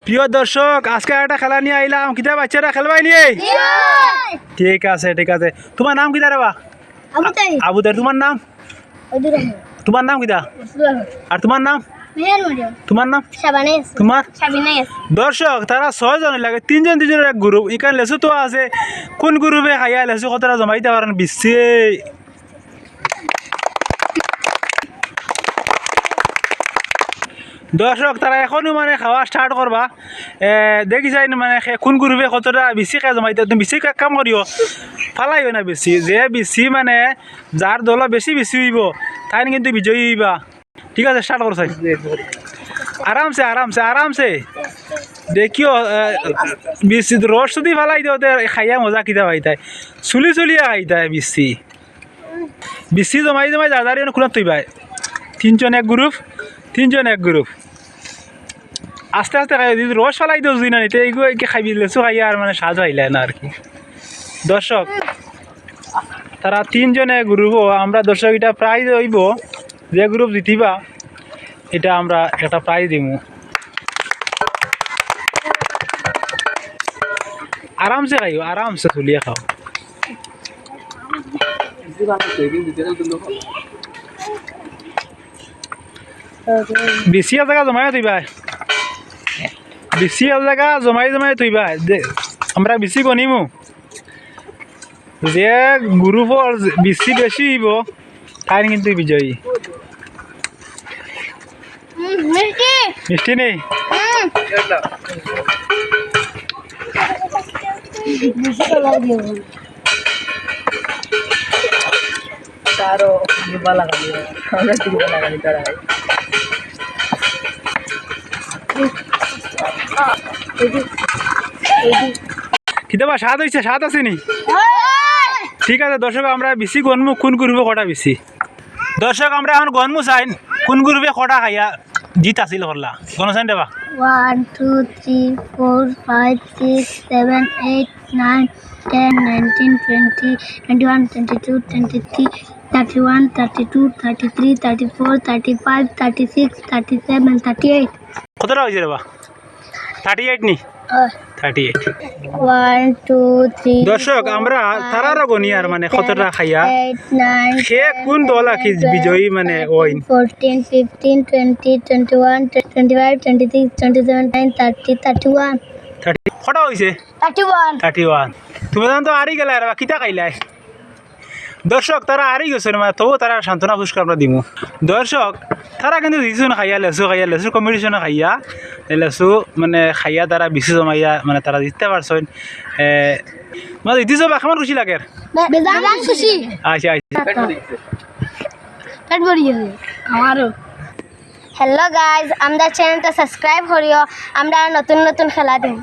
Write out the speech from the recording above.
প্রিয় দর্শক, আজকে একটা খেলা নিয়ে আইলাম। কিতা বাচ্চারা খেলবাই নিয়ে? ঠিক আছে ঠিক আছে। তোমার নাম কিতা রে বা? আবুদার। তোমার নাম? তোমার নাম কিতা? আর তোমার নাম? তোমার নাম? তোমার? দর্শক, তারা 6 জন লাগে, 3 জন 3 জনের এক গ্রুপ। এখানে লেসু তো আছে, কোন গ্রুপে খাইয়া লেসু কতটা জমাইতে পারেন বিশ্বে। দর্শক, তারা এখনই মানে খাওয়া স্টার্ট করবা। দেখি যাই মানে কোন গ্রুপে কতটা বেশি খাই জমাইতে। তুমি বেশি কাম করিও, ফালাইও না বেশি। যে বেশি মানে যার দল বেশি বেশি হইব তাই কিন্তু বিজয়ী হইবা। ঠিক আছে, স্টার্ট করো। আরামসে আরামসে আরামসে দেখিও। বেশি রস যদি ফালাই দিও খাইয়া মজা কিতা পাইতাই। চুলি চুলিয়া খাইতাই বেশি বেশি জমাই জমাই দাদারি খোলাত তৈবাই। 3 জন এক গ্রুপ, 3 জন এক গ্রুপ। আস্তে আস্তে খাই যদি রস ফালাই দিও না নিতে এইগুলো খাইবি লেসু খাইয়া আর মানে স্বাদ হইলে না আর কি। দর্শক, তারা 3 জনে গ্রুপ। আমরা দর্শক এটা প্রাইজ হইব, যে গ্রুপ জিতিবা এটা আমরা একটা প্রাইজ দিব। আরামসে খাইও, আরামসে চলিয়ে খাও। বেশি জায়গা জমাই থইবা, বেশি জায়গা জমাই জমাই থইবা। আমরা বেশি গনিমু, যে গ্রুপর বেশি বেশি হইব তাই কিন্তু বিজয়ী। মিষ্টি নেই? কিতাবা স্বাদ হয়েছে? স্বাদ আসেনি? ঠিক আছে দর্শক, আমরা বেশি গনমু কোন গ্রুপে কটা বেশি। দর্শক, আমরা এখন গনমু চাইন কোন গ্রুপে কটা খাইয়া জিত আসিল করলা। গণ চাইন দেবা? 1 2 3 4 5 6 7 8 9 10 19 20 21 22 23 31 32 33 34 35 36 37 38। কতটা হয়েছে দেবা? 38 নি? 38। 1 2 3 দর্শক, আমরা তারারও গনি আর মানে কতটা খাইয়া 8 9 সে কোন দল আকি বিজয়ী মানে ওই 14 15 20 21 25 26 27 30 31 30 কটা হয়েছে? 31। তুমি তো আরি গেলা আর কিতা খাইলাই। দর্শক, তারা আরি গেছে মানে তবু তারা সান্ত্বনা পুরস্কার আমরা দিব। দর্শক, তারা কিন্তু দিছো না খাইয়া লেসু কম্পিটিশনে খাইয়া লেসু মানে খাইয়া তারা বেশি জমাইয়া মানে তারা জিততে পারছেন। মানে দিছো বা কেমন খুশি লাগে? আচ্ছা আচ্ছা। হ্যালো গাইজ, আমরা চ্যানেলটা সাবস্ক্রাইব করিও। আমরা নতুন নতুন খেলা দিই।